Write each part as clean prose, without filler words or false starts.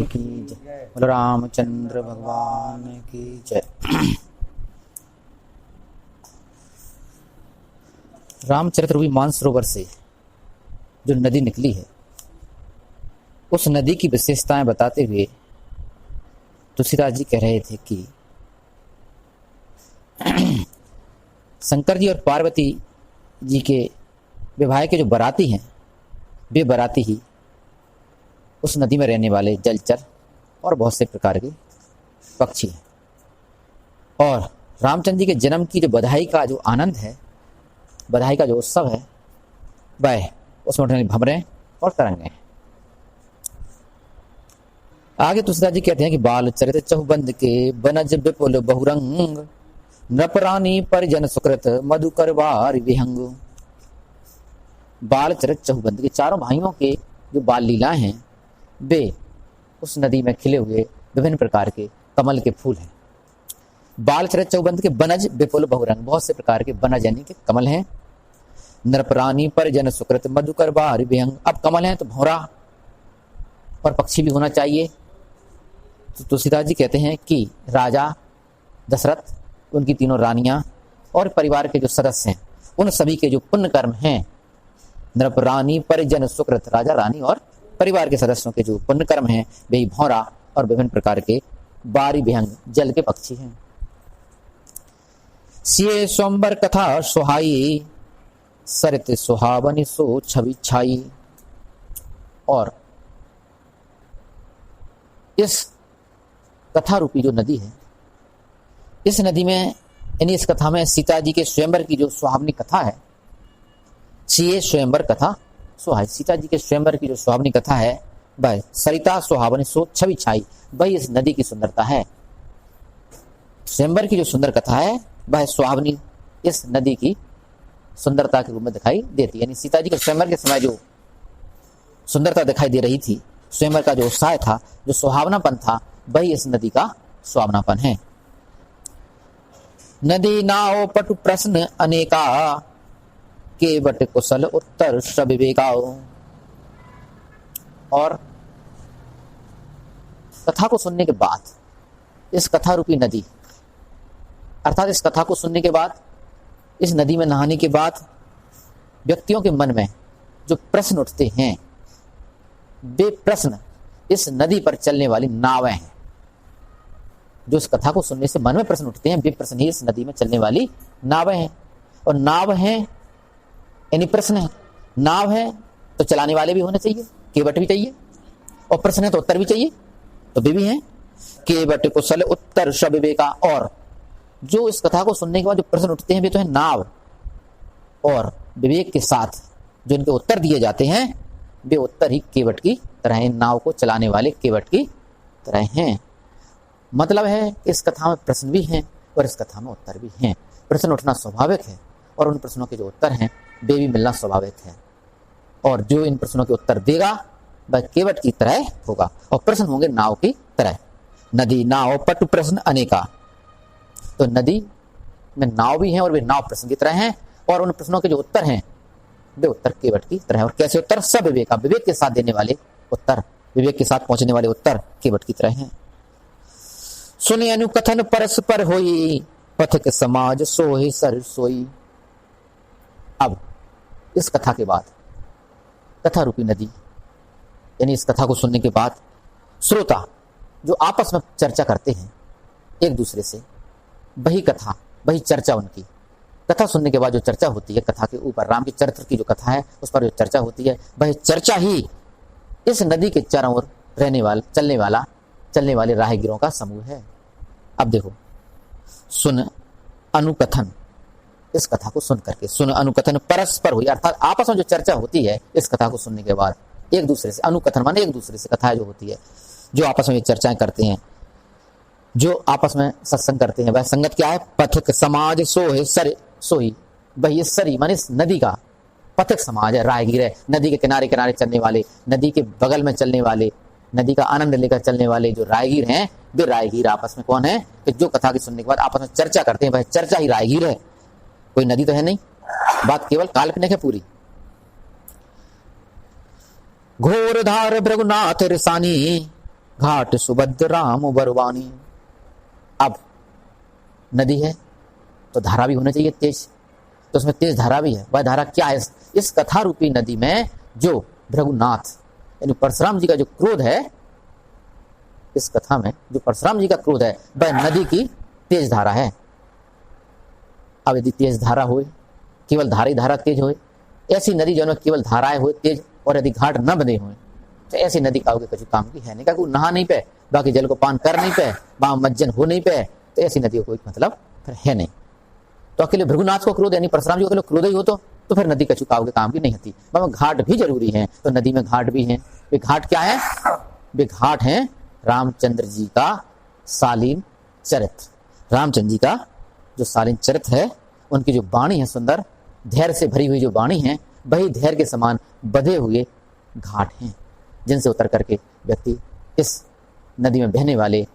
की जय। बोलो रामचंद्र भगवान की जय। रामचरित रूपी मानसरोवर से जो नदी निकली है, उस नदी की विशेषताएं बताते हुए तुलसीदास जी कह रहे थे कि शंकर जी और पार्वती जी के विवाह के जो बाराती हैं, वे बाराती ही उस नदी में रहने वाले जलचर और बहुत से प्रकार के पक्षी हैं। और रामचंद्र जी के जन्म की जो बधाई का जो आनंद है, बधाई का जो उत्सव है, वह उसमें उठने भंवरें और तरंगें हैं। आगे तुलसीदास जी कहते हैं कि बाल चरित चहुबंद के बनज विपुल बहुरंग, नृपरानी परिजन सुकृत मधुकर वार विहंग। बाल चरित चहुबंद के चारों भाइयों के जो बाल लीलाएं हैं, वे उस नदी में खिले हुए विभिन्न प्रकार के कमल के फूल हैं। बाल चरित चहुबंद के बनज विपुल बहुरंग, बहुत से प्रकार के बनज यानी के कमल हैं। नृपरानी परिजन सुकृत मधुकर वार विहंग, अब कमल हैं तो भौरा और पक्षी भी होना चाहिए। तो तुलसीदास जी कहते हैं कि राजा दशरथ, उनकी तीनों रानियां और परिवार के जो सदस्य हैं, उन सभी के जो पुण्य कर्म हैं, नृपरानी परिजन सुकृत, राजा रानी और परिवार के सदस्यों के जो पुण्य कर्म हैं, वे भौरा और विभिन्न प्रकार के बारी विहंग जल के पक्षी हैं। सिए स्वयंवर कथा सुहाई, सरित सुहावनी सो छवि छाई। और इस कथा रूपी जो नदी है, इस नदी में यानी इस कथा में सीता जी के स्वयंवर की जो सुहावनी कथा है, सिए स्वयंवर कथा सुहाई, सीता जी के स्वयंवर की जो सुहावनी कथा है, वह सरिता सुहावनी सो छवि छाई, वही इस नदी की सुंदरता है। स्वयंवर की जो सुंदर कथा है, वह सुहावनी इस नदी की सुंदरता के रूप में दिखाई देती है। यानी सीता जी के स्वयंवर के समय जो सुंदरता दिखाई दे रही थी, स्वयंवर का जो उत्साह था, जो सुहावनापन था, वही इस नदी का सुहावनापन है। नदी नाव पटु प्रश्न अनेका, केवट कुशल उत्तर सविवेकाओ। और कथा को सुनने के बाद, इस कथा रूपी नदी अर्थात इस कथा को सुनने के बाद, इस नदी में नहाने के बाद व्यक्तियों के मन में जो प्रश्न उठते हैं, वे प्रश्न इस नदी पर चलने वाली नावें हैं। जो इस कथा को सुनने से मन में प्रश्न उठते हैं, वे प्रश्न ही इस नदी में चलने वाली नावें हैं। और नाव हैं यानी प्रश्न है, नाव है तो चलाने वाले भी होने चाहिए, केवट भी चाहिए, और प्रश्न है तो उत्तर भी चाहिए, तो वे भी हैं। केवट कुशल उत्तर सविवेका। और जो इस कथा को सुनने के बाद जो प्रश्न उठते हैं, वे तो है नाव, और विवेक के साथ जो इनके उत्तर दिए जाते हैं, वे उत्तर ही केवट की तरह हैं, नाव को चलाने वाले केवट की तरह हैं। मतलब है इस कथा में प्रश्न भी हैं और इस कथा में उत्तर भी हैं। प्रश्न उठना स्वाभाविक है और उन प्रश्नों के जो उत्तर हैं, वे भी मिलना स्वाभाविक है। और जो इन प्रश्नों के उत्तर देगा, वह केवट की तरह होगा, और प्रश्न होंगे नाव की तरह। नदी नाव पटु प्रश्न अनेका, तो नदी में नाव भी हैं और वे नाव प्रश्न की तरह हैं, और उन प्रश्नों के जो उत्तर हैं, वे उत्तर केवट की तरह। और कैसे उत्तर? सविवेका, विवेक के साथ देने वाले उत्तर, विवेक के साथ पहुंचने वाले उत्तर केवट की तरह हैं। सुने अनुकथन परस्पर होई, पथिक समाज सोहि सर सोई। अब इस कथा के बाद, कथा रूपी नदी यानी इस कथा को सुनने के बाद श्रोता जो आपस में चर्चा करते हैं एक दूसरे से, वही कथा, वही चर्चा, उनकी कथा सुनने के बाद जो चर्चा होती है, कथा के ऊपर राम के चरित्र की जो कथा है, उस पर जो चर्चा होती है, वह चर्चा ही इस नदी के चारों ओर रहने वाला चलने वाले राहगीरों का समूह है। अब देखो, सुन अनुकथन, इस कथा को सुन करके, सुन अनुकथन परस्पर हुई, अर्थात आपस में जो चर्चा होती है इस कथा को सुनने के बाद, एक दूसरे से, अनुकथन माने एक दूसरे से, कथा जो होती है, जो आपस में चर्चाएं करते हैं, जो आपस में सत्संग करते हैं, वह संगत क्या है? पथिक समाज सोहि सर सोई, वही इस सरी माने इस नदी का पथिक समाज है, राहगीर है, नदी के किनारे किनारे चलने वाले, नदी के बगल में चलने वाले, नदी का आनंद लेकर चलने वाले जो राहगीर हैं, वे राहगीर आपस में कौन है? कि जो कथा के सुनने के बाद आपस में चर्चा करते हैं, वह चर्चा ही राहगीर है, कोई नदी तो है नहीं, बात केवल काल्पनिक है पूरी। घोर धार भृगुनाथ रिसानी, घाट सुभद्र राम बरवानी। अब नदी है तो धारा भी होनी चाहिए तेज, तो उसमें तेज धारा भी है। वह धारा क्या है? इस कथा रूपी नदी में जो भृगुनाथ यानी परशुराम जी का जो क्रोध है, इस कथा में जो परशुराम जी का क्रोध है वह नदी की तेज धारा है। अब यदि तेज धारा हो, केवल धारी धारा तेज हो, ऐसी नदी जो केवल धाराएं हो तेज, और यदि घाट न बने हुए तो ऐसी नदी का कुछ काम की है नहीं। का नहा नहीं पे, बाकी जल को पान कर नहीं पे, वहां मज्जन हो नहीं पे, तो ऐसी नदी को कोई मतलब फिर है नहीं। तो अकेले भृगुनाथ को क्रोध यानी परशुराम जी को अकेले क्रोध ही हो तो फिर नदी कछु के काम की नहीं होती। घाट भी जरूरी है, तो नदी में घाट भी है। वे घाट क्या है? वे घाट है रामचंद्र जी का शालीन चरित्र। रामचंद्र जी का जो शालीन चरित्र है, उनकी जो वाणी है सुंदर, धैर्य से भरी हुई जो वाणी है, वही धैर्य के समान बधे हुए घाट हैं, जिनसे उतर करके व्यक्ति इस नदी में बहने वाले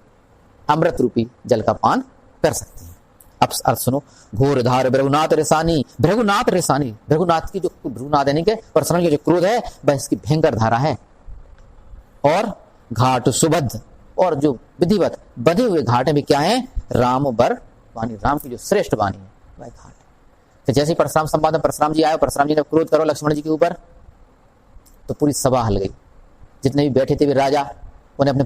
अमृत रूपी जल का पान कर सकते हैं। अब अर्थ सुनो। घोर धार भृगुनाथ रेसानी। भृगुनाथ रेसानी, भृगुनाथ की जो भृगुनाथ यानी कि परशुराम की जो क्रोध है वह इसकी भयंकर धारा है। और घाट सुबद्ध, और जो विधिवत बधे हुए घाट में क्या है? राम बर वाणी, राम की जो श्रेष्ठ वाणी है वह घाट। तो जैसे परशुराम संवाद में परशुराम जी आए, परशुराम जी ने क्रोध करो लक्ष्मण जी के ऊपर, तो पूरी सभा हल गई। जितने भी बैठे थे वे राजा, उन्हें अपने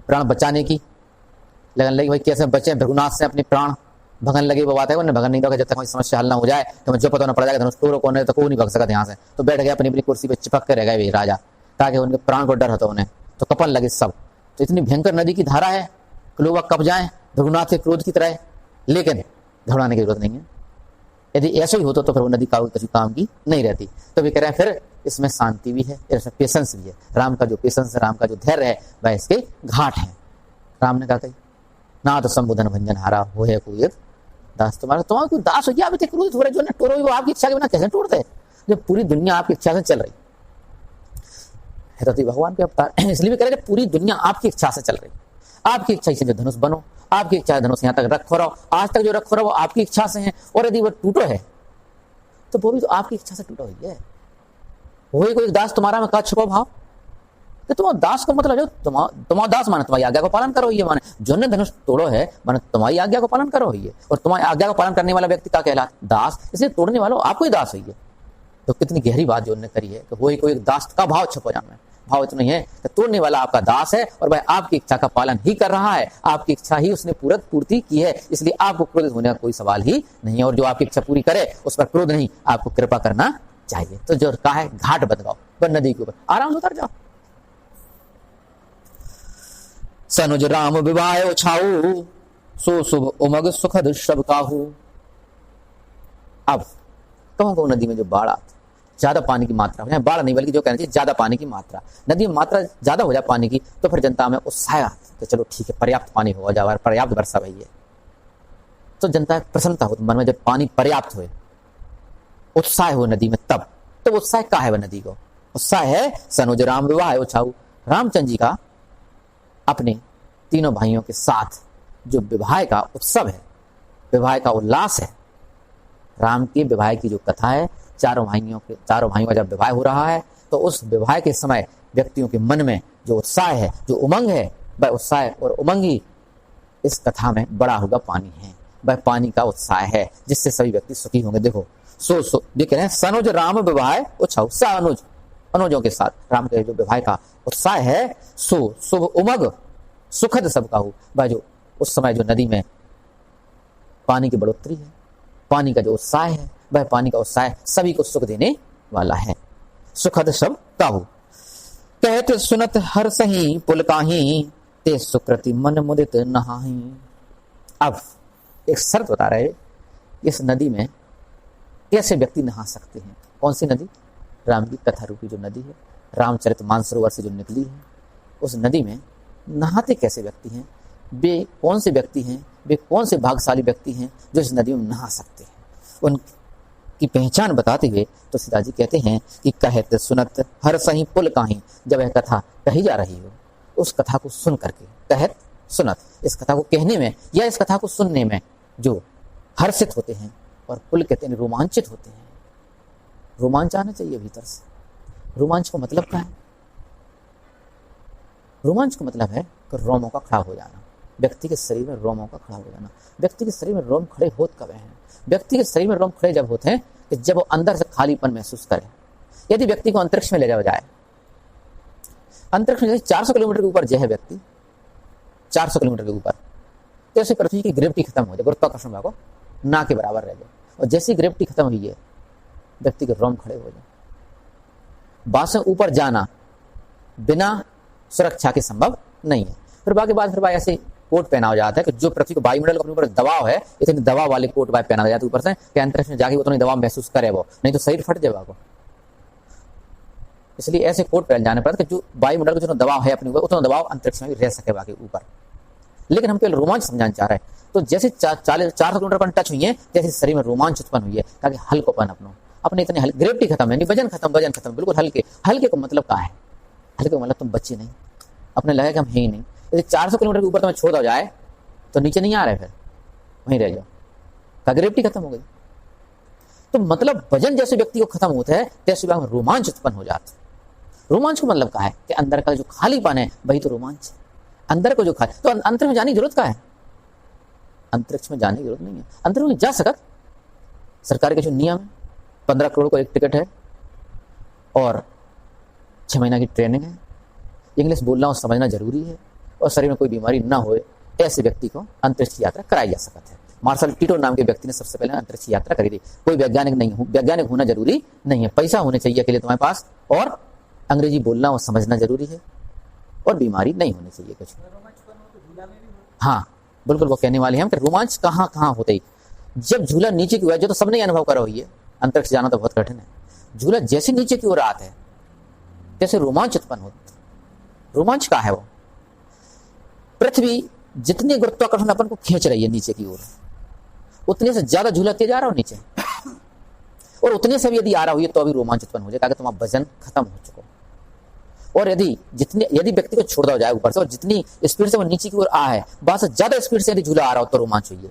प्राण बचाने की लगन लगी। भाई कैसे बचे? भृगुनाथ से अपने प्राण भगन लगे। वो बात है उन्हें भगन नहीं दोगे जब तक कोई समस्या हल ना हो जाए, तो जो पता ना पड़ जाएगा धनुष तोड़ो कौन है, तो कोई नहीं भग सकता यहाँ से। तो बैठ गए अपनी अपनी कुर्सी पे चिपक के रह गए वे राजा, ताकि उनके प्राण को डर होता उन्हें, तो कपन लगे सब। तो इतनी भयंकर नदी की धारा है, लोग कब जाए भृगुनाथ के क्रोध की तरह, लेकिन घबराने की जरूरत नहीं है। यदि ऐसा ही होता तो फिर वो नदी किसी काम की नहीं रहती। तो वे कह रहे हैं फिर इसमें शांति भी है, इसमें पेशेंस भी है। राम का जो पेशेंस है, राम का जो धैर्य है, वह इसके घाट है। राम ने कहा कही ना तो संबोधन भंजन हारा हो है कोई दास तुम्हारा, तुम्हारा कोई दास हो गया। अभी क्रोधित हो रहे जो ना टोरो, वो आपकी इच्छा के बिना कैसे तोड़ते हैं? जब पूरी दुनिया आपकी इच्छा से चल रही है, तो भगवान के अवतार इसलिए भी कह रहे पूरी दुनिया आपकी इच्छा से चल रही। आपकी इच्छा से जो धनुष बनो, आपकी इच्छा धनुष यहाँ तक रखो रहो, आज तक जो रखो रहो आपकी इच्छा से है, और यदि वो टूटो है तो वो भी तो आपकी इच्छा से टूटा हुई है। वही कोई दास तुम्हारा में का छुपा भाव? तो तुम्हारा दास को मतलब जो तुम्हारा दास माने तुम्हारी आज्ञा को पालन करो, ये माने जो ने धनुष तोड़ो है माने तुम्हारी आज्ञा को पालन करो ये, और तुम्हारी आज्ञा को पालन करने वाला व्यक्ति का कहला दास, इसलिए तोड़ने वालों आपको ही दास है ये। तो कितनी गहरी बात जो उन्होंने करी है कि वही कोई दास का भाव छुपो जाना। भाव इतना ही है कि तोड़ने वाला आपका दास है और वह आपकी इच्छा का पालन ही कर रहा है, आपकी इच्छा ही उसने पूर्ति की है, इसलिए आपको क्रोधित होने का कोई सवाल ही नहीं है। और जो आपकी इच्छा पूरी करे उस पर क्रोध नहीं, आपको कृपा करना चाहिए। तो जो कहा है घाट बदलाओ, पर नदी के ऊपर आराम से उतर जाओ। सनुज राम विवाह छाऊ, सो शुभ उमग सुखद शब काहू। अब कहूँ नदी में जो बाढ़ आती, ज्यादा पानी की मात्रा हो जाए, बाढ़ नहीं बल्कि जो कहना चाहिए ज्यादा पानी की मात्रा, नदी में मात्रा ज्यादा हो जाए पानी की, तो फिर जनता में उत्साह तो चलो ठीक है पर्याप्त पानी हो जाए, पर्याप्त वर्षा भई है, तो जनता प्रसन्नता हो मन में। जब पानी पर्याप्त हो, उत्साह हो नदी में, तब तो उत्साह का है वह नदी को? उत्साह है सनुज राम विवाह उछाऊ, रामचंद्र जी का अपने तीनों भाइयों के साथ जो विवाह का उत्सव है, विवाह का उल्लास है। राम के विवाह की जो कथा है, चारों भाइयों का जब विवाह हो रहा है, तो उस विवाह के समय व्यक्तियों के मन में जो उत्साह है, जो उमंग है, वह उत्साह और उमंग ही इस कथा में बड़ा हुआ पानी है। वह पानी का उत्साह है जिससे सभी व्यक्ति सुखी होंगे। देखो सो ये कह रहे हैं सनुज राम विवाह उछाऊ, अनुजों के साथ राम के जो विवाह का उत्साह है, सो शुभ उमग सुखद सब काहू। वह जो उस समय जो नदी में पानी की बढ़ोतरी है, पानी का जो उत्साह है, वह पानी का उत्साह सभी को सुख देने वाला है। सुखद सब काहू कहत सुनत हर सही पुल काहीं, ते सुकृति मन मुदित नहाही। अब एक शर्त बता रहे, इस नदी में कैसे व्यक्ति नहा सकते हैं। कौन सी नदी? राम की कथा रूपी जो नदी है, रामचरित मानसरोवर से जो निकली है, उस नदी में नहाते कैसे व्यक्ति हैं? वे कौन से व्यक्ति हैं? वे कौन से भाग्यशाली व्यक्ति हैं जो इस नदी में नहा सकते हैं? उनकी पहचान बताते हुए तो सीताजी कहते हैं कि कहत सुनत हर सही पुल काहीं। जब यह कथा कही जा रही हो, उस कथा को सुन करके, कहत सुनत, इस कथा को कहने में या इस कथा को सुनने में जो हर्षित होते हैं, और पुल कहते हैं रोमांचित होते हैं। रोमांच आना चाहिए भीतर से। रोमांच का मतलब क्या है? रोमांच का मतलब है कि रोमों का खड़ा हो जाना, व्यक्ति के शरीर में रोमों का खड़ा हो जाना। व्यक्ति के शरीर में रोम खड़े होते कब हैं? व्यक्ति के शरीर में रोम खड़े जब होते हैं कि जब वो अंदर से खालीपन महसूस करे। यदि व्यक्ति को अंतरिक्ष में ले जाया जाए, अंतरिक्ष में 400 किलोमीटर के ऊपर जो है व्यक्ति, 400 किलोमीटर के ऊपर, तो ऐसे पृथ्वी की ग्रेविटी खत्म हो जाए, गुरुत्वाकर्षण बल को ना के बराबर रह जाए, और जैसी ग्रेविटी खत्म हुई है व्यक्ति के रोम खड़े हो जाए। बासों ऊपर जाना बिना सुरक्षा के संभव नहीं है। फिर बाकी बात, फिर ऐसे कोट पहना हो जाता है कि जो पृथ्वी को वायुमंडल अपने ऊपर दबाव है, इतनी दबाव वाले कोट पहना जाता है ऊपर से कि अंतरिक्ष में जाके उतना दबाव महसूस करे वो, नहीं तो शरीर फट जाएगा वो। इसलिए ऐसे कोट पहन जाने पर जो वायुमंडल का जो दबाव है अपने ऊपर, उतना दबाव अंतरिक्ष में भी रह सके बाकी ऊपर। लेकिन हम केवल रोमांच समझाना चाह रहे हैं। तो जैसे 400 किलोमीटर पर टच हुई है, जैसे शरीर में रोमांच उत्पन्न हुई है, ताकि हल्कोपन अपने इतने हल्के, ग्रेविटी खत्म है, वजन खत्म, बिल्कुल हल्के। हल्के का मतलब क्या है? हल्के का मतलब तुम बच्चे नहीं, अपने लगे कि हम है ही नहीं। यदि 400 किलोमीटर के ऊपर तुम्हें छोड़ दिया जाए तो नीचे नहीं आ रहे, फिर वहीं रह जाओ, ग्रेविटी खत्म हो गई। तो मतलब वजन जैसे व्यक्ति को खत्म होता है, तैसे रोमांच उत्पन्न हो जाता है। रोमांच का मतलब क्या है? कि अंदर का जो खालीपन है वही तो रोमांच है। अंदर को जो खाली, तो अंतरिक्ष में जाने की जरूरत क्या है? अंतरिक्ष में जाने की जरूरत नहीं है। अंतरिक्ष में जा सकत, सरकार के जो नियम है, 15 करोड़ को एक टिकट है और 6 महीना की ट्रेनिंग है, इंग्लिश बोलना और समझना जरूरी है, और शरीर में कोई बीमारी ना हो, ऐसे व्यक्ति को अंतरिक्ष की यात्रा कराई जा सकती है। मार्शल टिटो नाम के व्यक्ति ने सबसे पहले अंतरिक्ष की यात्रा करी थी। कोई वैज्ञानिक नहीं हो, वैज्ञानिक होना जरूरी नहीं है, पैसा होने चाहिए अकेले तुम्हारे पास, और अंग्रेजी बोलना और समझना जरूरी है, और बीमारी नहीं होनी चाहिए कुछ। हाँ बिल्कुल, वो कहने वाले हैं कि रोमांच कहाँ कहाँ होते ही, जब झूला नीचे की ओर, जो तो सबने अनुभव करा हुई है, अंतरिक्ष जाना तो बहुत कठिन है। झूला जैसे नीचे की ओर आता है जैसे रोमांच उत्पन्न होता। रोमांच का है वो, पृथ्वी जितने गुरुत्वाकर्षण अपन को खींच रही है नीचे की ओर, उतने से ज्यादा झूला तेज आ रहा हो नीचे, और उतने से भी यदि आ रहा हो ये तो अभी रोमांच उत्पन्न हो जाए, ताकि तुम्हारा वजन खत्म हो चुका। और यदि व्यक्ति को छोड़ दिया जाए ऊपर से, और जितनी स्पीड से वो नीचे की ओर आ है, बस से ज्यादा स्पीड से यदि झूला आ रहा हो तो रोमांच हुई है,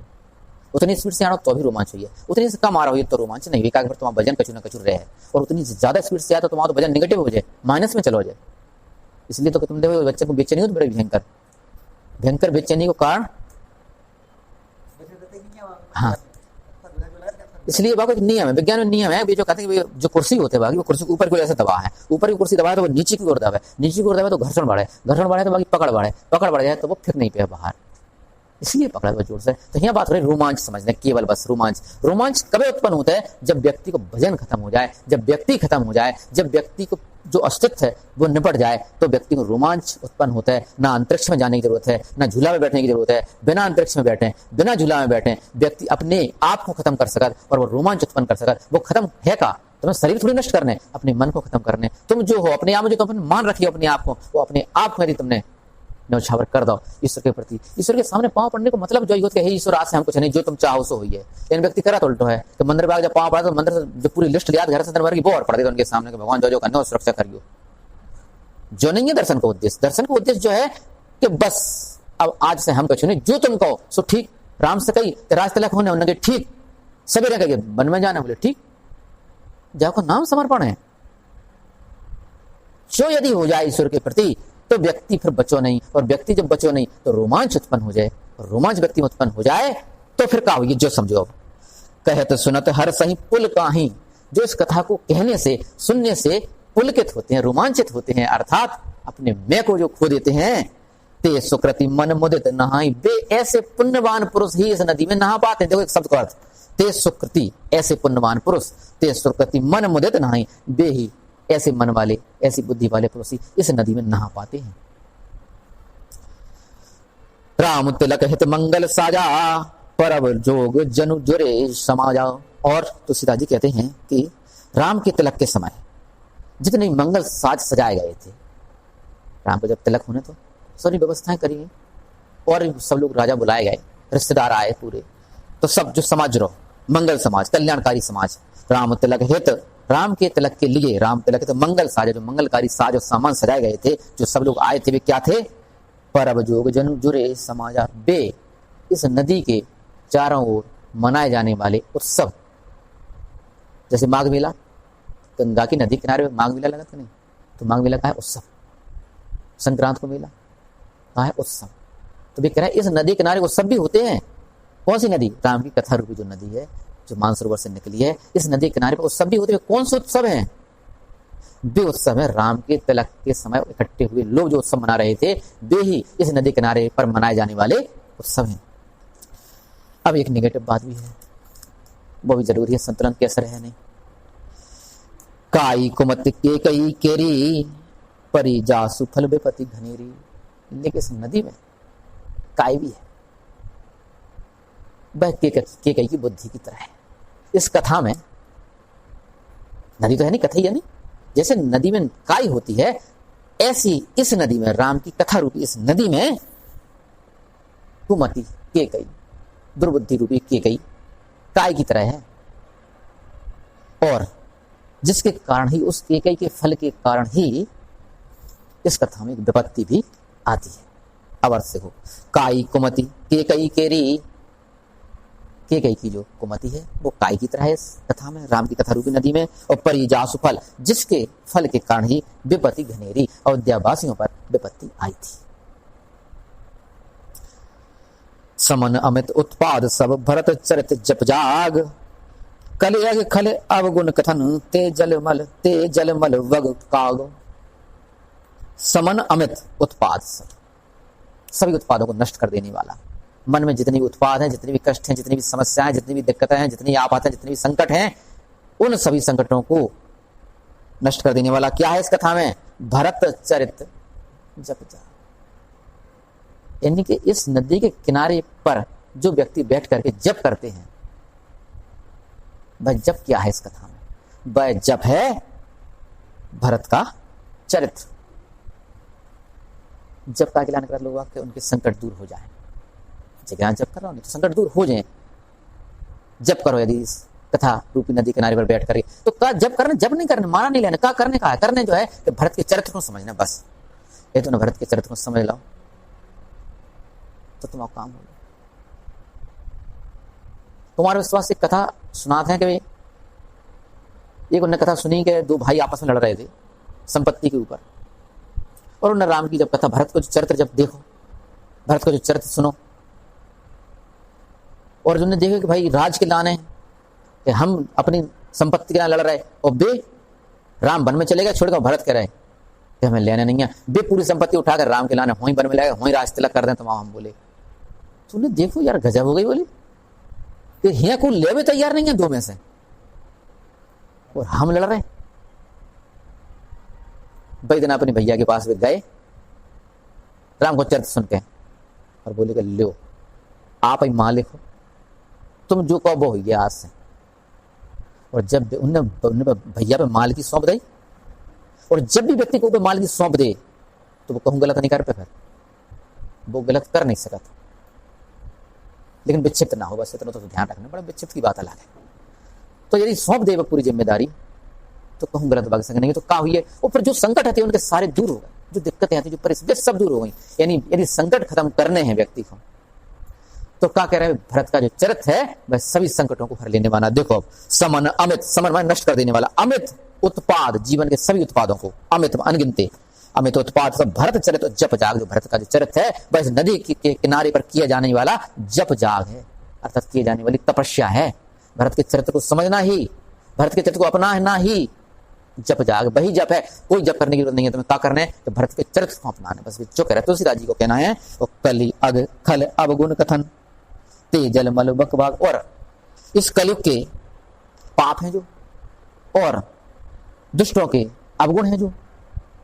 उतनी स्पीड से आ रहा हो तो भी रोमांच हुई है, उतनी से कम आ रहा हो तो रोमांच नहीं हुई, फिर तुम्हारा वजन कचू न कचू रहे, और उतनी ज्यादा स्पीड से आया तो तुम्हारा तो वजन निगेटिव हो जाए, माइनस में चलो जाए। इसलिए तो तुम देखो बच्चे को बेचैनी हो तो बड़े भयंकर बेचैनी को कारण, हाँ इसलिए बाकी नियम है, विज्ञान में नियम है। जो कहते हैं जो कुर्सी होते हैं, वो कुर्सी के ऊपर कोई ऐसा दबा है, ऊपर की कुर्सी दबाए तो वो नीचे की ओर दबाए, नीचे की ओर दबाए तो घर्षण बढ़े तो बाकी पकड़ बढ़ जाए तो वो फिर नहीं पे बाहर, इसलिए पकड़ा हुआ जोर से। तो यहाँ बात हो रही रोमांच समझने, केवल बस रोमांच कब उत्पन्न होता है? जब व्यक्ति को वजन खत्म हो जाए, जब व्यक्ति खत्म हो जाए, जब व्यक्ति को जो अस्तित्व है वो निपट जाए, तो व्यक्ति को रोमांच उत्पन्न होता है। ना अंतरिक्ष में जाने की जरूरत है, ना झूला में बैठने की जरूरत है, बिना अंतरिक्ष में बैठे, बिना झूला में बैठे व्यक्ति अपने आप को खत्म कर सकत, और वो रोमांच उत्पन्न कर सकत। वो खत्म है का? तुम्हें शरीर थोड़ी नष्ट करने, अपने मन को खत्म करने। तुम जो हो अपने आप में, जो तुम मान रखी हो अपने आप को, वो अपने आप में तुमने न्यौछावर कर दो ईश्वर के प्रति। ईश्वर के सामने पांव पड़ने को मतलब जो होता है, ईश्वर आज से हम कुछ नहीं, जो तुम चाहो सो हुई है। लेकिन व्यक्ति करा तो उल्टो है कि मंदिर में जब पांव पड़ा तो मंदिर से जो पूरी लिस्ट लिया घर से अंदर की वो और पड़ गई उनके सामने, भगवान जो करना हो सुरक्षा करियो। जो नहीं है दर्शन का उद्देश्य जो है कि बस अब आज से हम कुछ नहीं, जो तुम कहो सो ठीक। राम से कही राज तिलक होने, उन्होंने ठीक। सवेरे कहिए वन में जाना, बोले ठीक। जाको नाम समर्पण है। जो यदि हो जाए ईश्वर के प्रति तो व्यक्ति फिर बचो नहीं, और व्यक्ति जब बचो नहीं तो रोमांच उत्पन्न हो जाए, और रोमांच व्यक्ति में उत्पन्न हो जाए तो फिर क्या होगी? जो समझो अब, कहे तो सुनत हर सही पुल काही, जो इस कथा को कहने से सुनने से पुलकित होते हैं, रोमांचित होते हैं, अर्थात अपने मैं को जो खो देते हैं। ते सुकृति मन मुदित नहाई, वे ऐसे पुण्यवान पुरुष ही इस नदी में नहा पाते हैं। देखो एक शब्द का अर्थ, ते सुकृति ऐसे पुण्यवान पुरुष, ते सुकृति मन मुदित नहाई, वे ही ऐसे मन वाले, ऐसी बुद्धि वाले पुरुष ही इस नदी में नहा पाते हैं। राम तिलक हित मंगल साजा, परब जोग जनु जुरे समाजा। और तुलसीदास जी कहते हैं कि राम के तिलक के समय जितने मंगल साज सजाए गए थे, राम को जब तिलक होने तो सारी व्यवस्थाएं करी गई, और सब लोग राजा बुलाए गए, रिश्तेदार आए पूरे, तो सब जो समाज रहो, मंगल समाज, कल्याणकारी समाज, राम तिलक हित, राम के तिलक के लिए, राम तिलक तो मंगल साज, जो मंगलकारी साज और सामान सजाए गए थे, जो सब लोग आए थे वे क्या थे? परब जोग जनु जुरे समाजा, वे इस नदी के चारों ओर मनाए जाने वाले उत्सव, जैसे माघ मेला, गंगा की नदी किनारे माघ मेला लगा था नहीं, तो माघ मेला का है उत्सव। संक्रांत को मेला, कहाँ है? उत्सव। तो वे कह रहे हैं इस नदी किनारे उत्सव भी होते हैं। कौन सी नदी? राम की कथा रूपी जो नदी है, जो मानसरोवर से निकली है, इस नदी किनारे पर उत्सव भी होते हैं। कौन से उत्सव हैं? वे उत्सव है राम के तिलक के समय इकट्ठे हुए लोग जो उत्सव मना रहे थे, वे ही इस नदी किनारे पर मनाए जाने वाले उत्सव हैं। अब एक नेगेटिव बात भी है, वो भी जरूरी है, संतुलन कैसे रहे नहीं। काई कुमत के कई केरी परी जासु फल बेपति घनेरी। लेकिन इस नदी में काई भी है, वह के कई की बुद्धि की तरह है। इस कथा में, नदी तो है नहीं, कथा ही है नहीं, जैसे नदी में काई होती है, ऐसी इस नदी में, राम की कथा रूपी इस नदी में कुमति के कई, दुर्बुद्धि रूपी के कई काई की तरह है। और जिसके कारण ही, उस केकई के फल के कारण ही इस कथा में विपत्ति भी आती है। अब अर्थ देखो, काई कुमति केकई केरी। केकई की जो कुमति है वो काई की तरह है इस कथा में, राम की कथा रूपी नदी में। और परी जासु फल, जिसके फल के कारण ही विपत्ति घनेरी, अयोध्यावासियों पर विपत्ति आई थी। समन अमित उत्पाद सब भरत चरित जप जाग। कलयग खल अवगुण कथन ते जलमल वग काग। समन अमित उत्पाद सब, सभी उत्पादों को नष्ट कर देने वाला। मन में जितनी भी उत्पाद हैं, जितनी भी कष्ट हैं, जितनी भी समस्याएं, जितनी भी दिक्कतें हैं, जितनी आफत हैं, जितनी भी संकट हैं, उन सभी संकटों को नष्ट कर देने वाला क्या है इस कथा में? भरत चरित जप जाग। यानी कि इस नदी के किनारे पर जो व्यक्ति बैठ करके जप करते हैं, वह जप क्या है इस कथा में? वह जप है भरत का चरित्र। जप का ऐलान कर लोग कि उनके संकट दूर हो जाए। जगह जप कर रहा हूं, नहीं तो संकट दूर हो जाए। जप करो यदि इस कथा रूपी नदी किनारे पर बैठ करके, तो का जप करना, जप नहीं करना, माना नहीं लेना, का करने का है? करने जो है कि भरत के चरित्र को समझना, बस। ये तो ना भरत के चरित्र को समझ लो तो तुम्हारा काम होगा। तुम्हारे विश्वास से कथा सुनाते हैं कि भाई, एक उन्होंने कथा सुनी कि दो भाई आपस में लड़ रहे थे संपत्ति के ऊपर, और उन्होंने राम की जब कथा, भरत को जो चरित्र जब देखो, भरत को जो चरित्र सुनो, और जिन्होंने देखा कि भाई राज के लाने कि हम अपनी संपत्ति के लिए लड़ रहे, और बे राम वन में चले गए, छोड़कर भरत कह रहे कि हमें लेने नहीं है। बे पूरी संपत्ति उठाकर राम के लाने वहीं वन में लाएगा, वहीं राज तिलक कर दें। तो हम बोले, तूने देखो यार गजब हो गई। बोली हिया को ले भी तैयार नहीं है दो में से, और हम लड़ रहे। बैदन अपने भैया के पास भी गए राम को चरित्र सुन के, और बोले कि लो आप ही मालिक हो, तुम जो कहो वो हो गया आज से। और जब उन्होंने भैया पे माल की सौंप दी, और जब भी व्यक्ति को ऊपर माल की सौंप दे तो वो कहूँ गलत नहीं कर पे, फिर वो गलत कर नहीं सकता, लेकिन विक्षिप्त ना हो, बस इतना तो ध्यान रखना। बड़ा विक्षिप्त की बात अलग है। तो यदि सौंप दे वो पूरी जिम्मेदारी, तो कहूँ गलत भाग सके नहीं, तो का हुई है। और फिर जो संकट आते हैं उनके सारे दूर हो गए, जो दिक्कतें आती, जो परिस्थिति सब दूर हो गई। यानी यदि संकट खत्म करने हैं व्यक्ति को, तो क्या कह रहे हैं? भरत का जो चरित्र है वह सभी संकटों को हर लेने वाला। देखो, समन अमित, समन में नष्ट कर देने वाला, अमित उत्पाद, जीवन के सभी उत्पादों को, अमित अनगिनते, अमित उत्पाद सब भरत चरित्र जप जाग। जो भरत का जो चरित्र है वह इस नदी के किनारे पर किया जाने वाला जप जाग है, अर्थात किए जाने वाली तपस्या है। भरत के चरित्र को समझना ही, भरत के चरित्र को अपनाना ही जप जाग, वही जप है। कोई जप करने की जरूरत नहीं है तुम्हें। क्या करना है? तो भरत के चरित्र को अपनाना, बस। जो कह रहे तुलसीदास जी को कहना है, वो कली अग खल अवगुण कथन ते जल मल बकवाग। और इस कलयुग के पाप हैं जो, और दुष्टों के अवगुण हैं जो,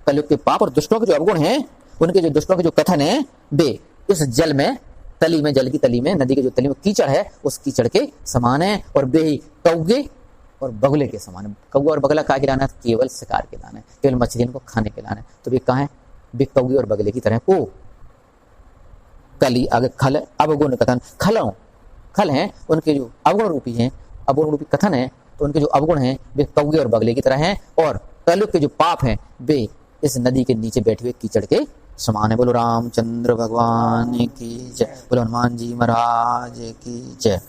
कलयुग के पाप और दुष्टों के जो अवगुण हैं, उनके जो दुष्टों के जो कथन है, वे इस जल में, तली में, जल की तली में, नदी के जो तली में कीचड़ है उस कीचड़ के समान है। और वे ही कौगे और बगुले के समान है। कौआ और बगला काय के लाना? केवल शिकार के लाना, केवल मछलियों को खाने के लाना। तो वे कहाँ है? वे कौगे और बगले की तरह को। कली अग खल अवगुण कथन, खल हैं उनके जो अवगुण रूपी हैं, अवगुण रूपी कथन है, तो उनके जो अवगुण हैं वे कौगे और बगले की तरह हैं। और कलयुग के जो पाप हैं वे इस नदी के नीचे बैठे हुए कीचड़ के समान है। बोलो रामचंद्र भगवान की जय, बोलो हनुमान जी महाराज की जय।